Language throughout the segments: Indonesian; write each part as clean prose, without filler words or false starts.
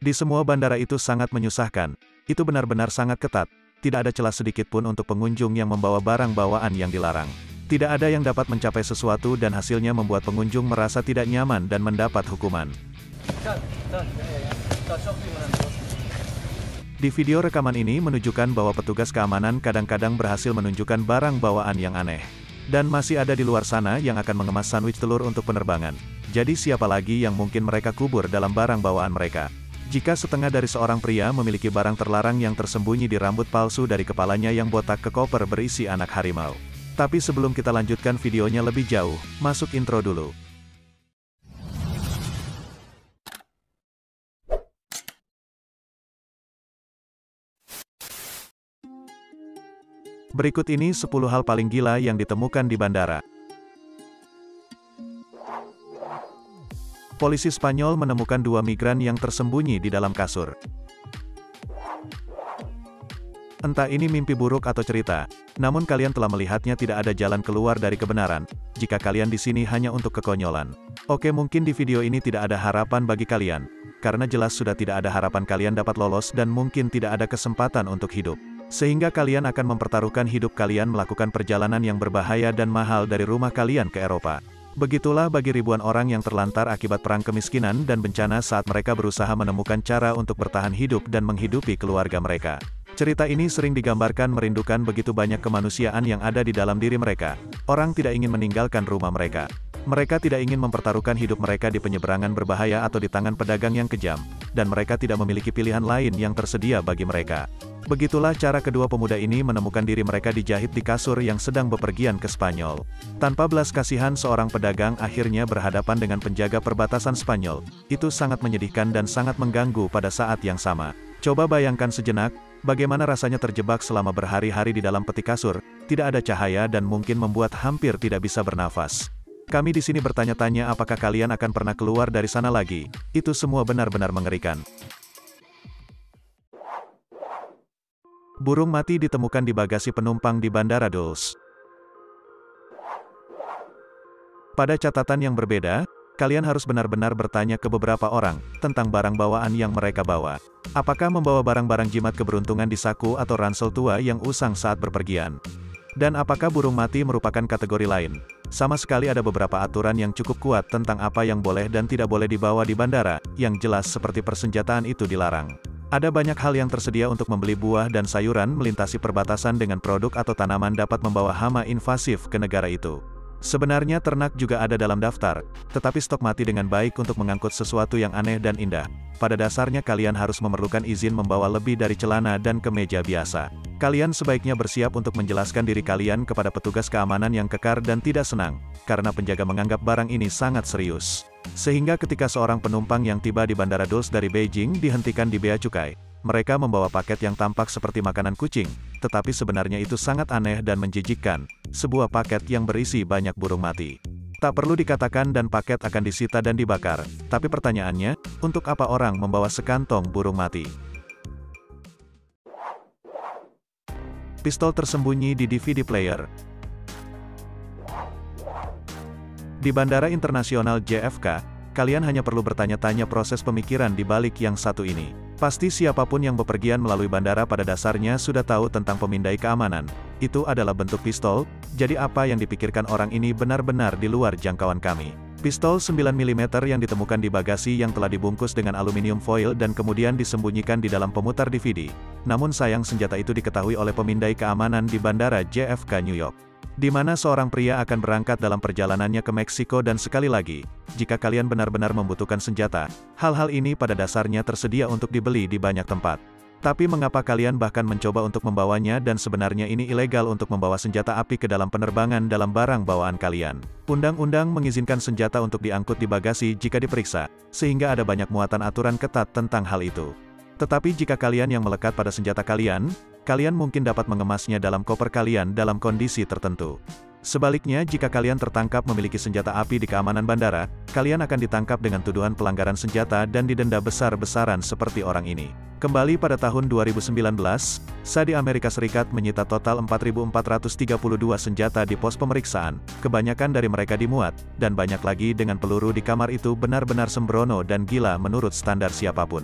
Di semua bandara itu sangat menyusahkan. Itu benar-benar sangat ketat. Tidak ada celah sedikit pun untuk pengunjung yang membawa barang bawaan yang dilarang. Tidak ada yang dapat mencapai sesuatu dan hasilnya membuat pengunjung merasa tidak nyaman dan mendapat hukuman. Di video rekaman ini menunjukkan bahwa petugas keamanan kadang-kadang berhasil menunjukkan barang bawaan yang aneh. Dan masih ada di luar sana yang akan mengemas sandwich telur untuk penerbangan. Jadi siapa lagi yang mungkin mereka kubur dalam barang bawaan mereka? Jika setengah dari seorang pria memiliki barang terlarang yang tersembunyi di rambut palsu dari kepalanya yang botak ke koper berisi anak harimau. Tapi sebelum kita lanjutkan videonya lebih jauh, masuk intro dulu. Berikut ini 10 hal paling gila yang ditemukan di bandara. Polisi Spanyol menemukan 2 migran yang tersembunyi di dalam kasur. Entah ini mimpi buruk atau cerita, namun kalian telah melihatnya, tidak ada jalan keluar dari kebenaran, jika kalian di sini hanya untuk kekonyolan. Oke, mungkin di video ini tidak ada harapan bagi kalian, karena jelas sudah tidak ada harapan kalian dapat lolos dan mungkin tidak ada kesempatan untuk hidup. Sehingga kalian akan mempertaruhkan hidup kalian melakukan perjalanan yang berbahaya dan mahal dari rumah kalian ke Eropa. Begitulah bagi ribuan orang yang terlantar akibat perang kemiskinan dan bencana saat mereka berusaha menemukan cara untuk bertahan hidup dan menghidupi keluarga mereka. Cerita ini sering digambarkan merindukan begitu banyak kemanusiaan yang ada di dalam diri mereka. Orang tidak ingin meninggalkan rumah mereka. Mereka tidak ingin mempertaruhkan hidup mereka di penyeberangan berbahaya atau di tangan pedagang yang kejam, dan mereka tidak memiliki pilihan lain yang tersedia bagi mereka. Begitulah cara kedua pemuda ini menemukan diri mereka dijahit di kasur yang sedang bepergian ke Spanyol. Tanpa belas kasihan, seorang pedagang akhirnya berhadapan dengan penjaga perbatasan Spanyol. Itu sangat menyedihkan dan sangat mengganggu pada saat yang sama. Coba bayangkan sejenak, bagaimana rasanya terjebak selama berhari-hari di dalam peti kasur, tidak ada cahaya dan mungkin membuat hampir tidak bisa bernafas. Kami di sini bertanya-tanya apakah kalian akan pernah keluar dari sana lagi. Itu semua benar-benar mengerikan. Burung mati ditemukan di bagasi penumpang di Bandara Dulce. Pada catatan yang berbeda, kalian harus benar-benar bertanya ke beberapa orang tentang barang bawaan yang mereka bawa. Apakah membawa barang-barang jimat keberuntungan di saku atau ransel tua yang usang saat berpergian? Dan apakah burung mati merupakan kategori lain? Sama sekali ada beberapa aturan yang cukup kuat tentang apa yang boleh dan tidak boleh dibawa di bandara, yang jelas seperti persenjataan itu dilarang. Ada banyak hal yang tersedia untuk membeli buah dan sayuran melintasi perbatasan dengan produk atau tanaman dapat membawa hama invasif ke negara itu. Sebenarnya ternak juga ada dalam daftar, tetapi stok mati dengan baik untuk mengangkut sesuatu yang aneh dan indah. Pada dasarnya kalian harus memerlukan izin membawa lebih dari celana dan kemeja biasa. Kalian sebaiknya bersiap untuk menjelaskan diri kalian kepada petugas keamanan yang kekar dan tidak senang, karena penjaga menganggap barang ini sangat serius. Sehingga ketika seorang penumpang yang tiba di Bandara Dulce dari Beijing dihentikan di bea cukai, mereka membawa paket yang tampak seperti makanan kucing, tetapi sebenarnya itu sangat aneh dan menjijikkan, sebuah paket yang berisi banyak burung mati. Tak perlu dikatakan dan paket akan disita dan dibakar, tapi pertanyaannya, untuk apa orang membawa sekantong burung mati? Pistol tersembunyi di DVD player. Di Bandara Internasional JFK, kalian hanya perlu bertanya-tanya proses pemikiran di balik yang satu ini. Pasti siapapun yang bepergian melalui bandara pada dasarnya sudah tahu tentang pemindai keamanan. Itu adalah bentuk pistol, jadi apa yang dipikirkan orang ini benar-benar di luar jangkauan kami. Pistol 9 mm yang ditemukan di bagasi yang telah dibungkus dengan aluminium foil dan kemudian disembunyikan di dalam pemutar DVD. Namun sayang senjata itu diketahui oleh pemindai keamanan di Bandara JFK New York, di mana seorang pria akan berangkat dalam perjalanannya ke Meksiko. Dan sekali lagi, jika kalian benar-benar membutuhkan senjata, hal-hal ini pada dasarnya tersedia untuk dibeli di banyak tempat. Tapi mengapa kalian bahkan mencoba untuk membawanya, dan sebenarnya ini ilegal untuk membawa senjata api ke dalam penerbangan dalam barang bawaan kalian. Undang-undang mengizinkan senjata untuk diangkut di bagasi jika diperiksa, sehingga ada banyak muatan aturan ketat tentang hal itu. Tetapi jika kalian yang melekat pada senjata kalian, kalian mungkin dapat mengemasnya dalam koper kalian dalam kondisi tertentu. Sebaliknya, jika kalian tertangkap memiliki senjata api di keamanan bandara, kalian akan ditangkap dengan tuduhan pelanggaran senjata dan didenda besar-besaran seperti orang ini. Kembali pada tahun 2019, SA di Amerika Serikat menyita total 4.432 senjata di pos pemeriksaan. Kebanyakan dari mereka dimuat, dan banyak lagi dengan peluru di kamar itu benar-benar sembrono dan gila menurut standar siapapun.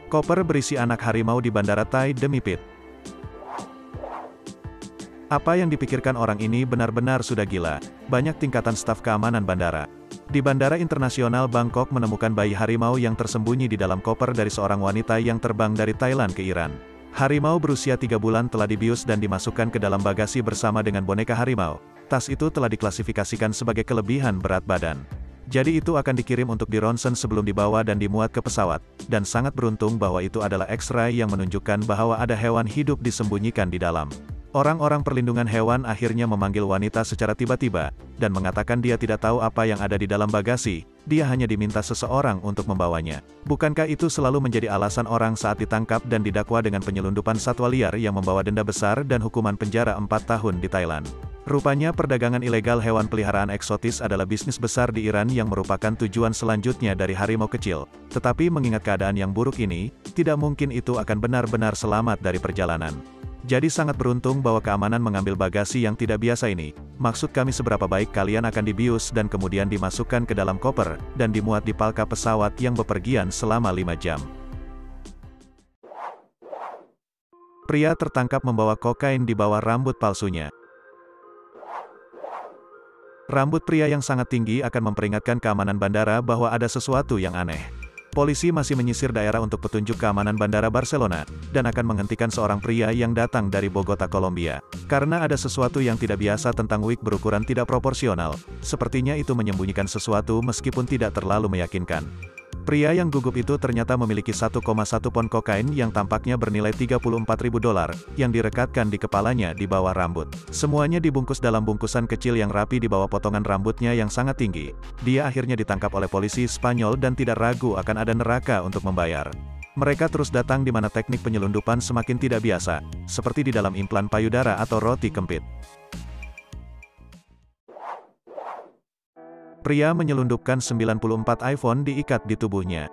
Koper berisi anak harimau di Bandara Tai demi Pit. Apa yang dipikirkan orang ini benar-benar sudah gila. Banyak tingkatan staf keamanan bandara. Di Bandara Internasional Bangkok menemukan bayi harimau yang tersembunyi di dalam koper dari seorang wanita yang terbang dari Thailand ke Iran. Harimau berusia 3 bulan telah dibius dan dimasukkan ke dalam bagasi bersama dengan boneka harimau. Tas itu telah diklasifikasikan sebagai kelebihan berat badan. Jadi itu akan dikirim untuk di-ronsen sebelum dibawa dan dimuat ke pesawat. Dan sangat beruntung bahwa itu adalah X-ray yang menunjukkan bahwa ada hewan hidup disembunyikan di dalam. Orang-orang perlindungan hewan akhirnya memanggil wanita secara tiba-tiba, dan mengatakan dia tidak tahu apa yang ada di dalam bagasi, dia hanya diminta seseorang untuk membawanya. Bukankah itu selalu menjadi alasan orang saat ditangkap dan didakwa dengan penyelundupan satwa liar yang membawa denda besar dan hukuman penjara 4 tahun di Thailand? Rupanya perdagangan ilegal hewan peliharaan eksotis adalah bisnis besar di Iran yang merupakan tujuan selanjutnya dari harimau kecil. Tetapi mengingat keadaan yang buruk ini, tidak mungkin itu akan benar-benar selamat dari perjalanan. Jadi sangat beruntung bahwa keamanan mengambil bagasi yang tidak biasa ini. Maksud kami seberapa baik kalian akan dibius dan kemudian dimasukkan ke dalam koper, dan dimuat di palka pesawat yang bepergian selama 5 jam. Pria tertangkap membawa kokain di bawah rambut palsunya. Rambut pria yang sangat tinggi akan memperingatkan keamanan bandara bahwa ada sesuatu yang aneh. Polisi masih menyisir daerah untuk petunjuk keamanan Bandara Barcelona, dan akan menghentikan seorang pria yang datang dari Bogota, Kolombia. Karena ada sesuatu yang tidak biasa tentang wig berukuran tidak proporsional, sepertinya itu menyembunyikan sesuatu meskipun tidak terlalu meyakinkan. Pria yang gugup itu ternyata memiliki 1,1 pon kokain yang tampaknya bernilai $34.000, yang direkatkan di kepalanya di bawah rambut. Semuanya dibungkus dalam bungkusan kecil yang rapi di bawah potongan rambutnya yang sangat tinggi. Dia akhirnya ditangkap oleh polisi Spanyol dan tidak ragu akan ada neraka untuk membayar. Mereka terus datang di mana teknik penyelundupan semakin tidak biasa, seperti di dalam implan payudara atau roti kempit. Pria menyelundupkan 94 iPhone diikat di tubuhnya.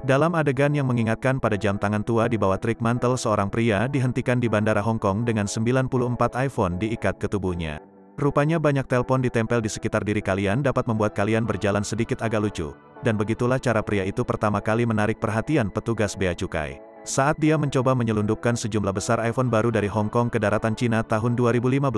Dalam adegan yang mengingatkan pada jam tangan tua di bawah trik mantel, seorang pria dihentikan di Bandara Hong Kong dengan 94 iPhone diikat ke tubuhnya. Rupanya banyak telepon ditempel di sekitar diri kalian dapat membuat kalian berjalan sedikit agak lucu. Dan begitulah cara pria itu pertama kali menarik perhatian petugas bea cukai. Saat dia mencoba menyelundupkan sejumlah besar iPhone baru dari Hong Kong ke daratan Cina tahun 2015,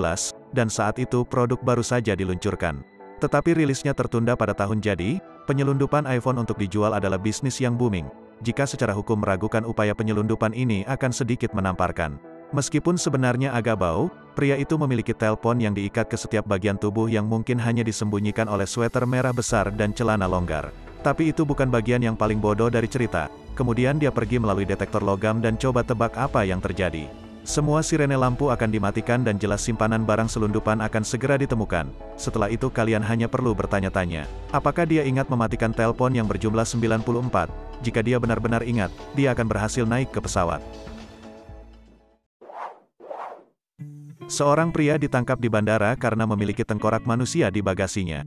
dan saat itu produk baru saja diluncurkan. Tetapi rilisnya tertunda pada tahun jadi, penyelundupan iPhone untuk dijual adalah bisnis yang booming. Jika secara hukum meragukan upaya penyelundupan ini akan sedikit menamparkan. Meskipun sebenarnya agak bau, pria itu memiliki telepon yang diikat ke setiap bagian tubuh yang mungkin hanya disembunyikan oleh sweater merah besar dan celana longgar. Tapi itu bukan bagian yang paling bodoh dari cerita. Kemudian dia pergi melalui detektor logam dan coba tebak apa yang terjadi. Semua sirene lampu akan dimatikan dan jelas simpanan barang selundupan akan segera ditemukan. Setelah itu kalian hanya perlu bertanya-tanya. Apakah dia ingat mematikan telepon yang berjumlah 94? Jika dia benar-benar ingat, dia akan berhasil naik ke pesawat. Seorang pria ditangkap di bandara karena memiliki tengkorak manusia di bagasinya.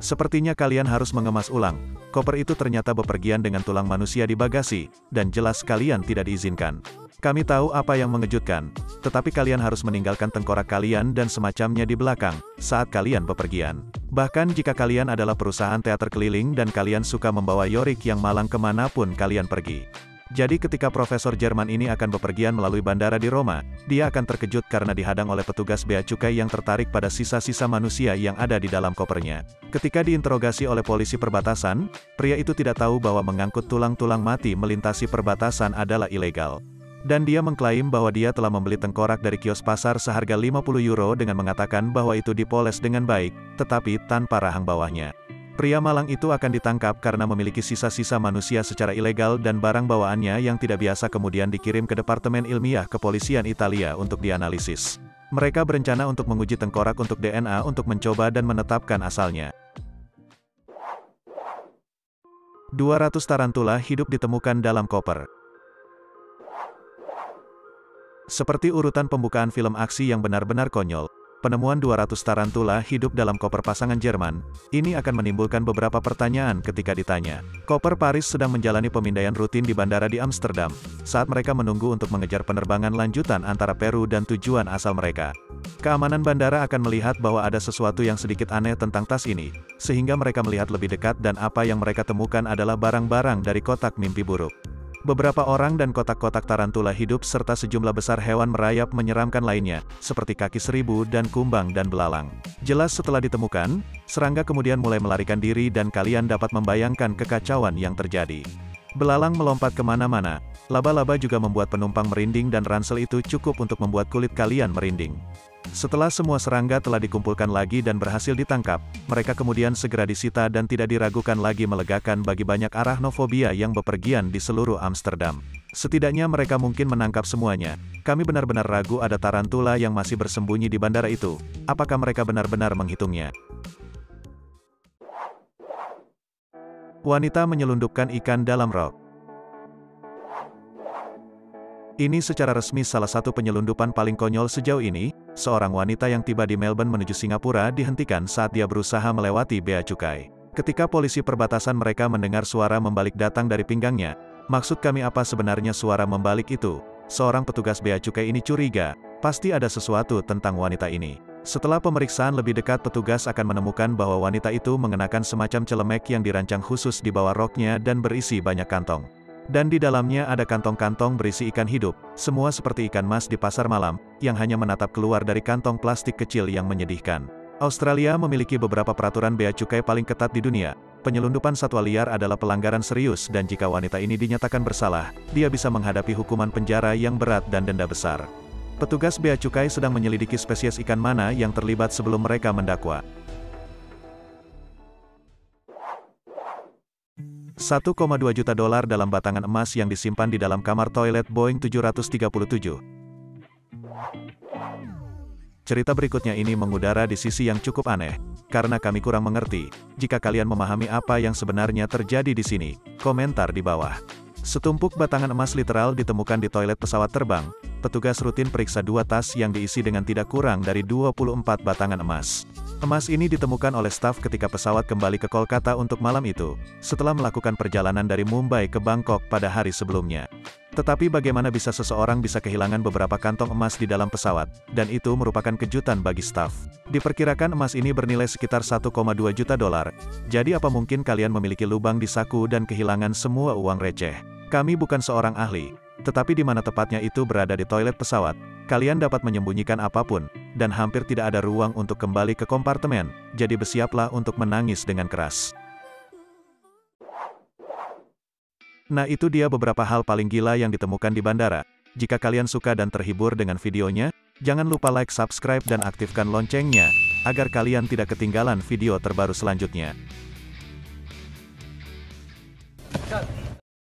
Sepertinya kalian harus mengemas ulang. Koper itu ternyata bepergian dengan tulang manusia di bagasi, dan jelas kalian tidak diizinkan. Kami tahu apa yang mengejutkan, tetapi kalian harus meninggalkan tengkorak kalian dan semacamnya di belakang, saat kalian bepergian. Bahkan jika kalian adalah perusahaan teater keliling dan kalian suka membawa yorik yang malang kemanapun kalian pergi. Jadi ketika Profesor Jerman ini akan bepergian melalui bandara di Roma, dia akan terkejut karena dihadang oleh petugas bea cukai yang tertarik pada sisa-sisa manusia yang ada di dalam kopernya. Ketika diinterogasi oleh polisi perbatasan, pria itu tidak tahu bahwa mengangkut tulang-tulang mati melintasi perbatasan adalah ilegal. Dan dia mengklaim bahwa dia telah membeli tengkorak dari kios pasar seharga 50 euro dengan mengatakan bahwa itu dipoles dengan baik, tetapi tanpa rahang bawahnya. Pria malang itu akan ditangkap karena memiliki sisa-sisa manusia secara ilegal dan barang bawaannya yang tidak biasa kemudian dikirim ke Departemen Ilmiah Kepolisian Italia untuk dianalisis. Mereka berencana untuk menguji tengkorak untuk DNA untuk mencoba dan menetapkan asalnya. 200 tarantula hidup ditemukan dalam koper. Seperti urutan pembukaan film aksi yang benar-benar konyol, penemuan 200 tarantula hidup dalam koper pasangan Jerman, ini akan menimbulkan beberapa pertanyaan ketika ditanya. Koper Paris sedang menjalani pemindaian rutin di bandara di Amsterdam, saat mereka menunggu untuk mengejar penerbangan lanjutan antara Peru dan tujuan asal mereka. Keamanan bandara akan melihat bahwa ada sesuatu yang sedikit aneh tentang tas ini, sehingga mereka melihat lebih dekat dan apa yang mereka temukan adalah barang-barang dari kotak mimpi buruk. Beberapa orang dan kotak-kotak tarantula hidup serta sejumlah besar hewan merayap menyeramkan lainnya, seperti kaki seribu dan kumbang dan belalang. Jelas setelah ditemukan, serangga kemudian mulai melarikan diri dan kalian dapat membayangkan kekacauan yang terjadi. Belalang melompat kemana-mana, laba-laba juga membuat penumpang merinding dan ransel itu cukup untuk membuat kulit kalian merinding. Setelah semua serangga telah dikumpulkan lagi dan berhasil ditangkap, mereka kemudian segera disita dan tidak diragukan lagi melegakan bagi banyak arachnofobia yang bepergian di seluruh Amsterdam. Setidaknya mereka mungkin menangkap semuanya. Kami benar-benar ragu ada tarantula yang masih bersembunyi di bandara itu. Apakah mereka benar-benar menghitungnya? Wanita menyelundupkan ikan dalam rok. Ini secara resmi salah satu penyelundupan paling konyol sejauh ini. Seorang wanita yang tiba di Melbourne menuju Singapura dihentikan saat dia berusaha melewati bea cukai. Ketika polisi perbatasan mereka mendengar suara membalik datang dari pinggangnya. Maksud kami apa sebenarnya suara membalik itu? Seorang petugas bea cukai ini curiga, pasti ada sesuatu tentang wanita ini. Setelah pemeriksaan lebih dekat, petugas akan menemukan bahwa wanita itu mengenakan semacam celemek yang dirancang khusus di bawah roknya dan berisi banyak kantong. Dan di dalamnya ada kantong-kantong berisi ikan hidup, semua seperti ikan mas di pasar malam, yang hanya menatap keluar dari kantong plastik kecil yang menyedihkan. Australia memiliki beberapa peraturan bea cukai paling ketat di dunia. Penyelundupan satwa liar adalah pelanggaran serius dan jika wanita ini dinyatakan bersalah, dia bisa menghadapi hukuman penjara yang berat dan denda besar. Petugas bea cukai sedang menyelidiki spesies ikan mana yang terlibat sebelum mereka mendakwa. 1,2 juta dolar dalam batangan emas yang disimpan di dalam kamar toilet Boeing 737. Cerita berikutnya ini mengudara di sisi yang cukup aneh, karena kami kurang mengerti. Jika kalian memahami apa yang sebenarnya terjadi di sini, komentar di bawah. Setumpuk batangan emas literal ditemukan di toilet pesawat terbang. Petugas rutin periksa 2 tas yang diisi dengan tidak kurang dari 24 batangan emas. Emas ini ditemukan oleh staf ketika pesawat kembali ke Kolkata untuk malam itu, setelah melakukan perjalanan dari Mumbai ke Bangkok pada hari sebelumnya. Tetapi bagaimana bisa seseorang bisa kehilangan beberapa kantong emas di dalam pesawat, dan itu merupakan kejutan bagi staf. Diperkirakan emas ini bernilai sekitar 1,2 juta dolar. Jadi apa mungkin kalian memiliki lubang di saku dan kehilangan semua uang receh? Kami bukan seorang ahli, tetapi di mana tepatnya itu berada di toilet pesawat, kalian dapat menyembunyikan apapun, dan hampir tidak ada ruang untuk kembali ke kompartemen, jadi bersiaplah untuk menangis dengan keras. Nah itu dia beberapa hal paling gila yang ditemukan di bandara. Jika kalian suka dan terhibur dengan videonya, jangan lupa like, subscribe dan aktifkan loncengnya, agar kalian tidak ketinggalan video terbaru selanjutnya.